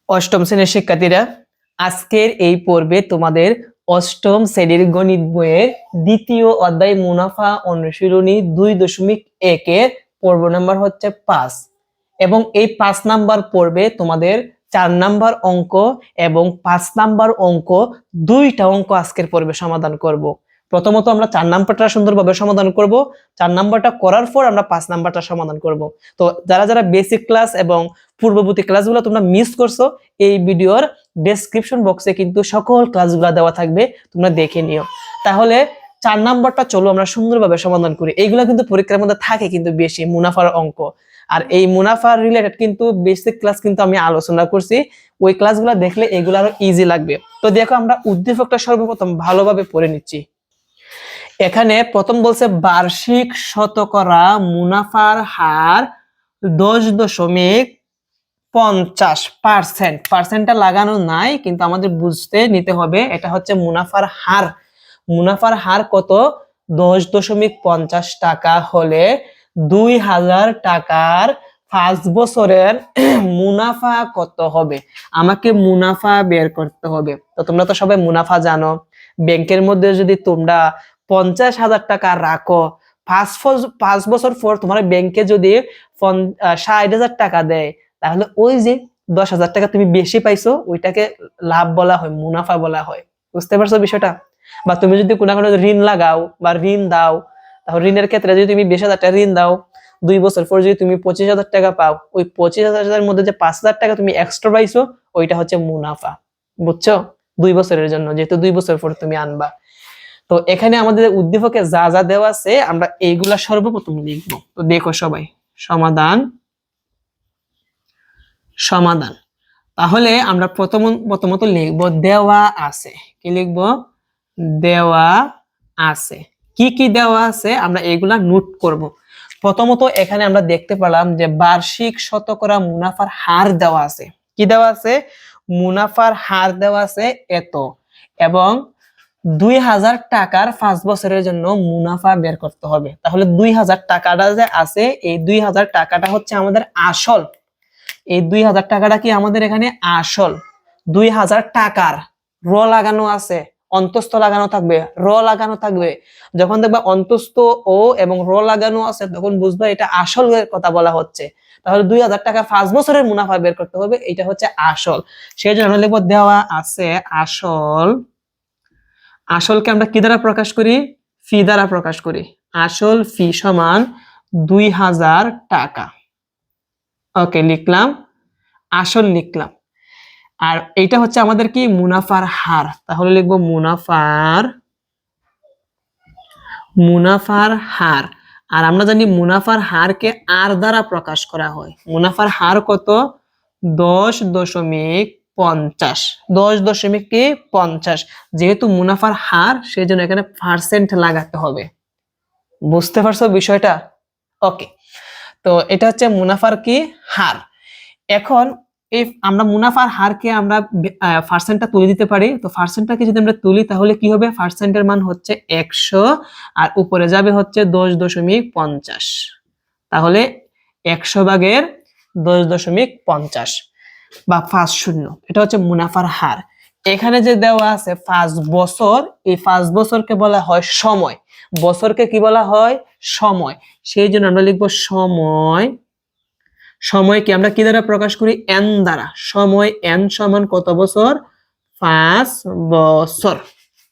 অষ্টম শ্রেণীর শিক্ষার্থীরা, আজকের এই পর্বে তোমাদের অষ্টম শ্রেণীর গণিত বইয়ের দ্বিতীয় অধ্যায় মুনাফা অনুশীলনী 2.1 এর পর্ব নাম্বার হচ্ছে 5 এবং এই 5 নাম্বার পর্বে তোমাদের 4 নাম্বার অঙ্ক এবং 5 নাম্বার অঙ্ক, দুইটা অঙ্ক আজকের পর্বে সমাধান করব। প্রথমত আমরা 4 নাম্বারটা সুন্দরভাবে সমাধান করব, 4 নাম্বারটা করার পর আমরা 5 নাম্বারটা সমাধান করব। তো যারা যারা বেসিক ক্লাস এবং পূর্ববর্তী ক্লাসগুলো তোমরা মিস করছো, এই ভিডিওর ডেসক্রিপশন বক্সে কিন্তু সকল ক্লাসগুলো দেওয়া থাকবে, তোমরা দেখে নিও। তাহলে 4 নাম্বারটা চলো আমরা সুন্দরভাবে সমাধান করি। এইগুলো কিন্তু পরীক্ষার মধ্যে থাকে কিন্তু বেশি, মুনাফার অঙ্ক। আর এই মুনাফার রিলেটেড কিন্তু বেসিক ক্লাস কিন্তু আমি আলোচনা করছি, ওই ক্লাসগুলো দেখলে এগুলো আরো ইজি লাগবে। তো দেখো আমরা উদ্দীপকটা সর্বপ্রথম ভালোভাবে পড়ে নিচ্ছি। এখানে প্রথম বলছে বার্ষিক শতকরা মুনাফার হার 10.50%। পার্সেন্টটা লাগানো নাই, কিন্তু আমাদের বুঝতে নিতে হবে এটা হচ্ছে মুনাফার হার। মুনাফার হার কত? 10.50 টাকা হলে 2000 টাকার 5 বছরের মুনাফা কত হবে? আমাকে মুনাফা বের করতে হবে। তো তোমরা তো সবাই মুনাফা জানো। ব্যাংকের মধ্যে যদি তোমরা 50,000 টাকা রাখো, 5 বছর পর তোমার ব্যাংকে যদি 60,000 টাকা দেয়, তাহলে ওই যে 10,000 টাকা তুমি বেশি পাইছো, ওইটাকে লাভ বলা হয়, মুনাফা বলা হয়। বুঝতে পারছো বিষয়টা? বা তুমি যদি কোনো ঋণ লাগাও বা ঋণ দাও, তাহলে ঋণের ক্ষেত্রে যদি তুমি 20,000 টাকা ঋণ দাও, 2 বছর পর যদি তুমি 25,000 টাকা পাও, ওই 25,000 মধ্যে যে 5,000 টাকা তুমি এক্সট্রা পাইছো, ওইটা হচ্ছে মুনাফা। বুঝছো? 2 বছরের জন্য, যেহেতু 2 বছর পর তুমি আনবা। তো এখানে আমাদের উদ্দীপকে যা যা দেওয়া আছে আমরা এইগুলা সর্বপ্রথম লিখব। তো দেখো সবাই, সমাধান। তাহলে আমরা প্রথমত লিখব দেওয়া আছে। কি লিখব? দেওয়া আছে। কি কি দেওয়া আছে আমরা এগুলা নোট করব। প্রথমত এখানে আমরা দেখতে পেলাম যে বার্ষিক শতকরা মুনাফার হার দেওয়া আছে। কি দেওয়া আছে? মুনাফার হার দেওয়া আছে এত, এবং 2000 টাকার 5 বছরের জন্য মুনাফা বের করতে হবে। তাহলে 2000 টাকাটা যে আছে, এই 2000 টাকাটা হচ্ছে আমাদের আসল। এই 2000 টাকাটা কি আমাদের এখানে আসল? 2000 টাকার র লাগানো আছে, অন্তস্থ লাগানো থাকবে, র লাগানো থাকবে। যখন দেখবা অন্তস্থ ও এবং র লাগানো আছে, তখন বুঝবা এটা আসল কথা বলা হচ্ছে। তাহলে 2000 টাকা 5 বছরের মুনাফা বের করতে হবে, এটা হচ্ছে আসল। সেই জন্য লিখব দেওয়া আছে আসল। আসলকে আমরা কি দ্বারা প্রকাশ করি? ফি দ্বারা প্রকাশ করি। আসল ফি সমান 2000 টাকা। ওকে, লিখলাম, আসল লিখলাম। আর এইটা হচ্ছে আমাদের কি? মুনাফার হার। তাহলে লিখব মুনাফার হার। আর আমরা জানি মুনাফার হারকে আর দ্বারা প্রকাশ করা হয়। মুনাফার হার কত? 10.50। 10.50, যেহেতু মুনাফার হার, সেজন্য এখানে পার্সেন্ট লাগাতে হবে। বুঝতে পারছো বিষয়টা? ওকে, তো এটা হচ্ছে মুনাফার কি? হার। এখন এই আমরা মুনাফার হারকে আমরা পার্সেন্টটা তুলে দিতে পারি। তো পার্সেন্টটাকে যদি আমরা তুলি, তাহলে কি হবে? পার্সেন্টের মান হচ্ছে 100 আর উপরে যাবে হচ্ছে 10.50। তাহলে 100 ভাগের 10.50 বা 50, এটা হচ্ছে মুনাফার হার। এখানে যে দেওয়া আছে 5 বছর, এই 5 বছরকে বলা হয় সময়। বছরকে কি বলা হয়? সময়। সেই জন্য আমরা লিখবো সময়। সময়কে আমরা কি দ্বারা প্রকাশ করি? n দ্বারা। সময় n সমান কত বছর? 5 বছর।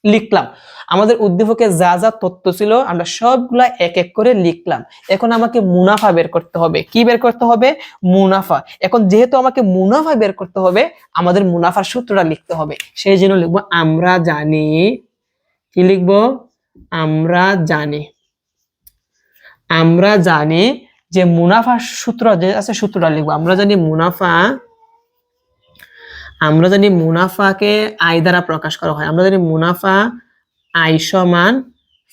লিখলাম। আমাদের উদ্দীপকে যা যা তথ্য ছিল আমরা সবগুলা এক এক করে লিখলাম। এখন আমাকে মুনাফা বের করতে হবে। কি বের করতে হবে? মুনাফা। এখন যেহেতু আমাকে মুনাফা বের করতে হবে, আমাদের মুনাফার সূত্রটা লিখতে হবে। সেই জন্য লিখবো আমরা জানি। কি লিখবো? আমরা জানি যে মুনাফার সূত্র যে আছে, সূত্রটা লিখবো। আমরা জানি মুনাফাকে আই দ্বারা প্রকাশ করা হয়। আমরা জানি মুনাফা আই সমান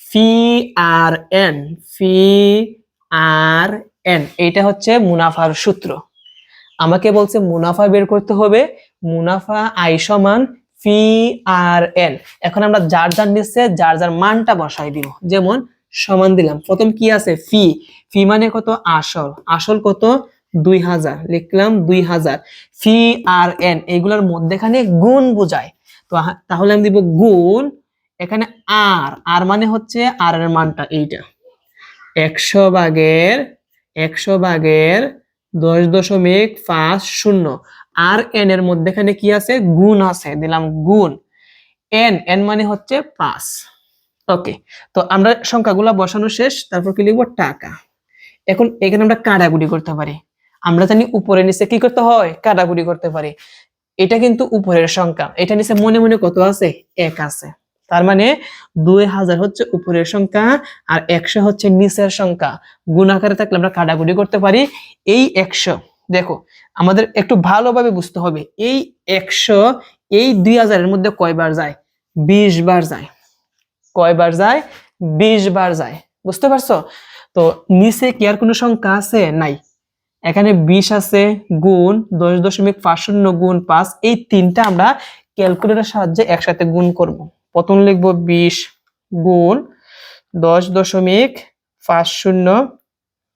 ফি আর এন। এটা হচ্ছে মুনাফার সূত্র। আমাকে বলছে মুনাফা বের করতে হবে। মুনাফা আই সমান ফি আর এন। এখন আমরা যার যার নিচে যার যার মানটা বসাই দিব। যেমন সমান দিলাম। প্রথম কি আছে? ফি। ফি মানে কত? আসল। আসল কত? 2000 লিখলাম 2000 ফি আর এন এগুলোর মধ্যেখানে গুণ বোঝায় তো তাহলে আমি দিব গুণ এখানে আর আর মানে হচ্ছে আর এর মানটা এইটা 100 ভাগের 10.50 আর এন এর মধ্যেখানে কি আছে গুণ আছে দিলাম গুণ এন এন মানে হচ্ছে 5 ওকে তো আমরা সংখ্যাগুলো বসানো শেষ তারপর কি লিখবো টাকা এখন এখানে আমরা কাটাকুটি করতে পারি আমরা জানি উপরে নিচে কি করতে হয় কাটাকুটি করতে পারি এটা কিন্তু উপরের সংখ্যা এটা নিচে মনে মনে কত আছে 1 আছে তার মানে 2000 হচ্ছে উপরের সংখ্যা আর 100 হচ্ছে নিচের সংখ্যা গুণ আকারে থাকলে আমরা কাটাকুটি করতে পারি এই 100 দেখো আমাদের একটু ভালোভাবে বুঝতে হবে এই 100 এই 2000 এর মধ্যে কয়বার যায় 20 বার যায় কয়বার যায় 20 বার যায় বুঝতে পারছো তো নিচে কি আর কোনো সংখ্যা আছে নাই এখানে 20 আছে গুণ 10.50 গুণ 5 এই তিনটা আমরা ক্যালকুলেটরের সাহায্যে একসাথে গুণ করব প্রথম লিখব 20 গুণ 10.50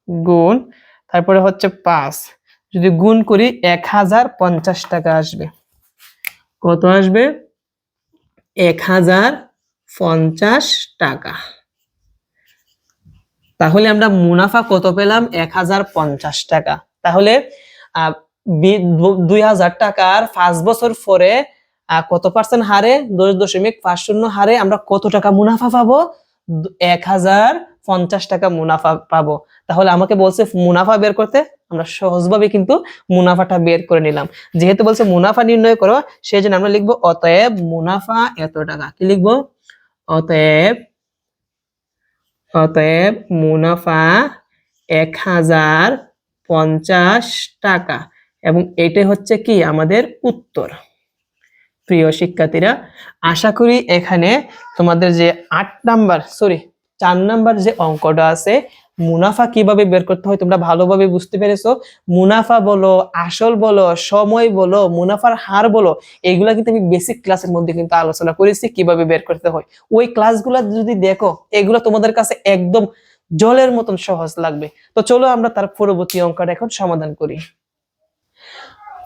গুণ তারপরে হচ্ছে 5 যদি গুণ করি 1050 টাকা আসবে কত আসবে 1050 টাকা তাহলে আমরা মুনাফা কত পেলাম 1050 টাকা তাহলে 2000 টাকার 5 বছর পরে কত পার্সেন্ট হারে 10.50 হারে আমরা কত টাকা মুনাফা পাবো 1050 টাকা মুনাফা পাবো তাহলে আমাকে বলছে মুনাফা বের করতে আমরা সহজভাবে কিন্তু মুনাফাটা বের করে নিলাম যেহেতু বলছে মুনাফা নির্ণয় করো সেজন্য আমরা লিখবো অতএব মুনাফা এত টাকা কি লিখবো অতএব মুনাফা 1050 টাকা এবং এটাই হচ্ছে কি আমাদের উত্তর প্রিয় শিক্ষার্থীরা আশা করি এখানে তোমাদের যে 4 নাম্বার যে অঙ্কটা আছে মুনাফা কিভাবে বের করতে হয় তোমরা ভালোভাবে বুঝতে পেরেছো মুনাফা বলো আসল বলো সময় বলো মুনাফার হার বলো এগুলা কিন্তু আমি বেসিক ক্লাসের মধ্যে কিন্তু আলোচনা করেছি কিভাবে বের করতে হয় ওই ক্লাসগুলো যদি দেখো এগুলো তোমাদের কাছে একদম জলের মতন সহজ লাগবে তো চলো আমরা তার পরবর্তী অঙ্কটা এখন সমাধান করি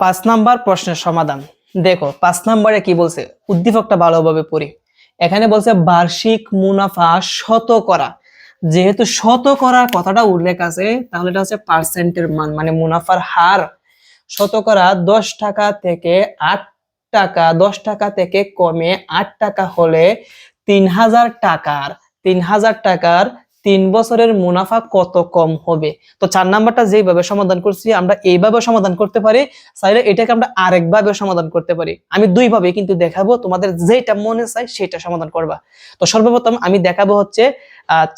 5 নাম্বার প্রশ্নের সমাধান দেখো 5 নম্বরে কি বলছে উদ্দীপকটা ভালোভাবে পড়ি এখানে বলছে বার্ষিক মুনাফা শতকরা যেহেতু শতকরা কথাটা উল্লেখ আছে তাহলে এটা হচ্ছে পার্সেন্টের মান মানে মুনাফার হার শতকরা 10 টাকা থেকে 8 টাকা 10 টাকা থেকে কমে 8 টাকা হলে 3000 টাকার 3 বছরের মুনাফা কত কম হবে তো 4 নাম্বারটা যেভাবে সমাধান করছি আমরা এইভাবে সমাধান করতে পারি চাইলে এটাকে আমরা আরেকভাবে সমাধান করতে পারি আমি দুইভাবে কিন্তু দেখাবো তোমাদের যেটা মনে চাই সেটা সমাধান করবা তো সর্বপ্রথম আমি দেখাবো হচ্ছে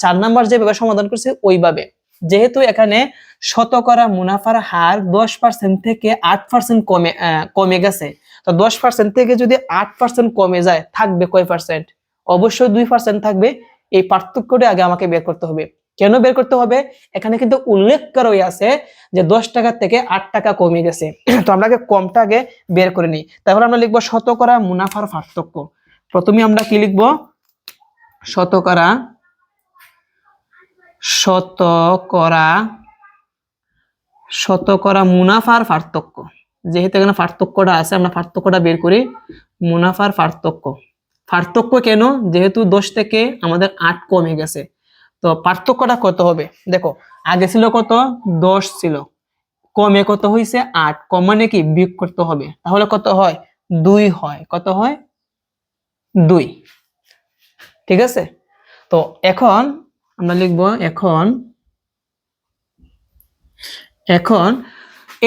4 নাম্বার যেভাবে সমাধান করছি ওইভাবে যেহেতু এখানে শতকরা মুনাফার হার 10% থেকে 8% কমে গেছে তো 10% থেকে যদি 8% কমে যায় থাকবে কয় পার্সেন্ট অবশ্যই 2% থাকবে এই পার্থক্যটা আগে আমাকে বের করতে হবে কেন বের করতে হবে এখানে কিন্তু উল্লেখ করা আছে যে 10 টাকা থেকে 8 টাকা কমে গেছে তো আমরা আগে কমটা আগে বের করে নিই তাহলে আমরা লিখবো শতকরা মুনাফার পার্থক্য প্রথমে আমরা কি লিখবো শতকরা মুনাফার পার্থক্য যেহেতু এখানে পার্থক্যটা আছে আমরা পার্থক্যটা বের করি মুনাফার পার্থক্য কেন যেহেতু 10 থেকে আমাদের 8 কমে গেছে তো পার্থক্যটা কত হবে দেখো আগে ছিল কত 10 ছিল কমে কত হয়েছে 8 কম মানে কি বিয়োগ করতে হবে তাহলে কত হয় 2 হয় কত হয় 2 ঠিক আছে তো এখন আমরা লিখবো এখন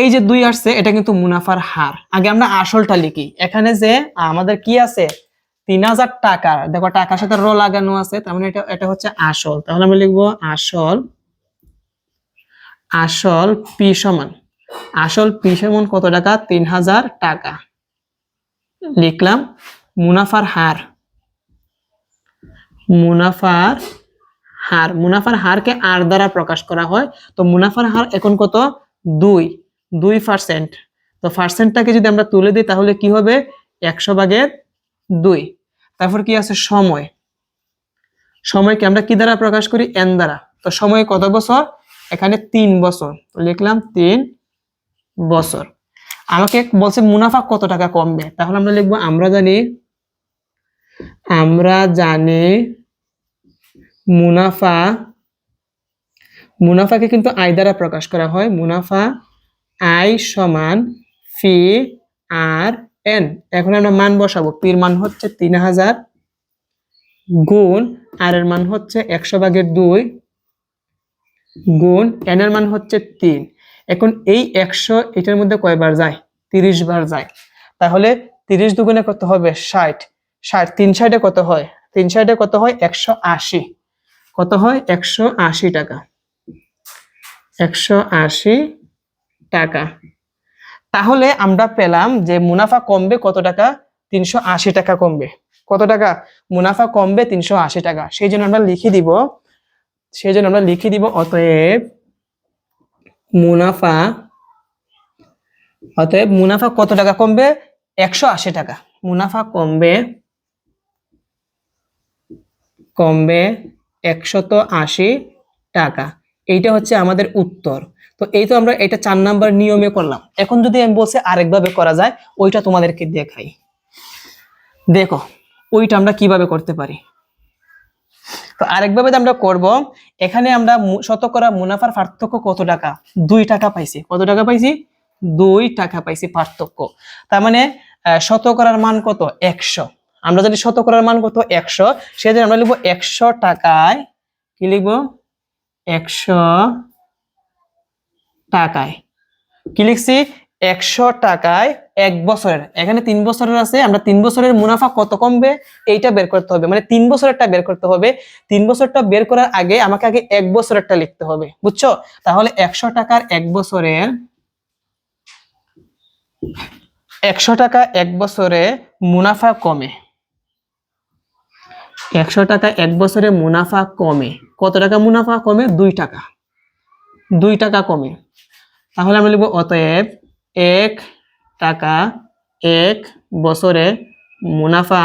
এই যে 2 আসছে এটা কিন্তু মুনাফার হার আগে আমরা আসলটা লিখি এখানে যে আমাদের কি আছে 3000 টাকা দেখো টাকার সাথে র লাগানো আছে তার মানে এটা হচ্ছে আসল তাহলে আমরা লিখবো আসল পি সমান কত টাকা 3000 টাকা লিখলাম মুনাফার হারকে আর দ্বারা প্রকাশ করা হয় তো মুনাফার হার এখন কত 2% তো পার্সেন্টটাকে যদি আমরা তুলে দিই তাহলে কি হবে 100/2 তারপর কি আছে সময়কে আমরা কি দ্বারা প্রকাশ করি n দ্বারা তো সময় কত বছর এখানে 3 বছর তো লিখলাম 3 বছর। আমাকে বলছে মুনাফা কত টাকা কমবে, তাহলে আমরা লিখবো আমরা জানি মুনাফা, মুনাফাকে কিন্তু আয় দ্বারা প্রকাশ করা হয়। মুনাফা আয় সমান ফি আর এন। এখন আমরা মান বসাবো। পির মান হচ্ছে 3000 গুণ আর এর মান হচ্ছে 100/2 গুণ এন এর মান হচ্ছে 3। এখন এই 100 এটার মধ্যে কয়বার যায়? 30 বার যায়। তাহলে 30 দুগুণে কত হবে? 60। 60 3 60 কত হয়? 3 60 কত হয়? 180। কত হয়? 180 টাকা। 180 টাকা। তাহলে আমরা পেলাম যে মুনাফা কমবে কত টাকা? 380 টাকা কমবে। কত টাকা? মুনাফা কমবে 380 টাকা। সেই জন্য আমরা লিখে দিব অতএব মুনাফা কত টাকা কমবে? 180 টাকা। মুনাফা কমবে 180 টাকা। এইটা হচ্ছে আমাদের উত্তর। তো এই তো আমরা এটা 4 নাম্বার নিয়মে করলাম। এখন যদি আমি বলছি আরেকভাবে করা যায়, ওইটা তোমাদেরকে দেখাই। দেখো ওইটা আমরা কিভাবে করতে পারি। তো আরেকভাবে আমরা করব, এখানে আমরা শতকরা মুনাফার পার্থক্য কত টাকা? 2 টাকা পাইছি। কত টাকা পাইছি? 2 টাকা পাইছি পার্থক্য। তার মানে শতকরার মান কত? 100। আমরা যদি শতকরার মান কত? 100, সেজন্য আমরা লিখব 100 টাকায়, কি লিখব? 100 টাকায় কি লিখছি? 100 টাকায় 1 বছরের, এখানে 3 বছরের আছে, আমরা 3 বছরের মুনাফা কত কমবে এইটা বের করতে হবে। মানে 3 বছরেরটা বের করতে হবে। 3 বছরটা বের করার আগে আমাকে আগে 1 বছরেরটা লিখতে হবে, বুঝছো? তাহলে 100 টাকার 1 বছরের, 100 টাকা 1 বছরে মুনাফা কমে। 100 টাকা 1 বছরে মুনাফা কমে। কত টাকা মুনাফা কমে? 2 টাকা। 2 টাকা কমে। তাহলে আমরা লিখব অতএব 1 টাকা 1 বছরে মুনাফা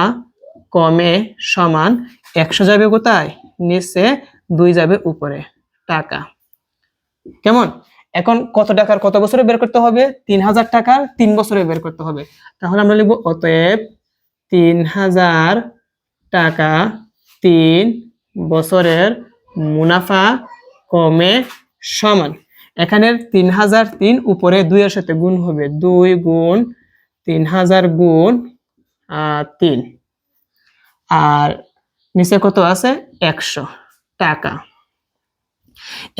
কমে সমান 100 যাবে কোথায়? নিচে, 2 যাবে উপরে, টাকা। কেমন? এখন কত টাকার কত বছরে বের করতে হবে? 3000 টাকার 3 বছরে বের করতে হবে। তাহলে আমরা লিখব অতএব 3000 টাকা 3 বছরের মুনাফা কমে সমান, এখানে 3003 উপরে 2 এর সাথে গুণ হবে, 2 গুণ 3000 গুণ 3, আর নিচে কত আছে? 100 টাকা।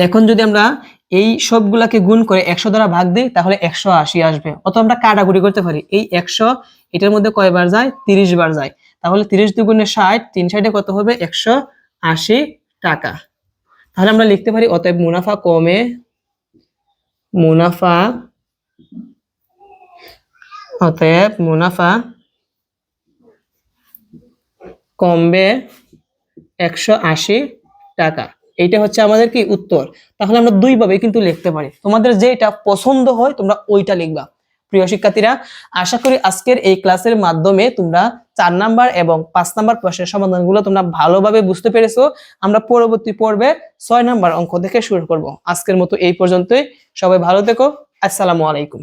এখন যদি আমরা এই সবগুলাকে গুণ করে 100 দ্বারা ভাগ দিই তাহলে 180 আসবে। অথবা আমরা কাটাকুটি করতে পারি। এই 100 এটার মধ্যে কয়বার যায়? 30 বার যায়। তাহলে 30 দুগুণে 60, 3 60 কত হবে? 180 টাকা। তাহলে আমরা লিখতে পারি অতএব মুনাফা কমবে 180 টাকা। এইটা হচ্ছে আমাদের কি উত্তর। তাহলে আমরা দুই ভাবে কিন্তু লিখতে পারি, তোমাদের যেটা পছন্দ হয় তোমরা ওইটা লিখবা। প্রিয় শিক্ষার্থীরা, আশা করি আজকের এই ক্লাসের মাধ্যমে তোমরা 4 নাম্বার এবং 5 নাম্বার প্রশ্নের সমাধানগুলো তোমরা ভালোভাবে বুঝতে পেরেছো। আমরা পরবর্তী পর্বে 6 নাম্বার অঙ্ক থেকে শুরু করব। আজকের মতো এই পর্যন্তই। সবাই ভালো থেকো। আসসালামু আলাইকুম।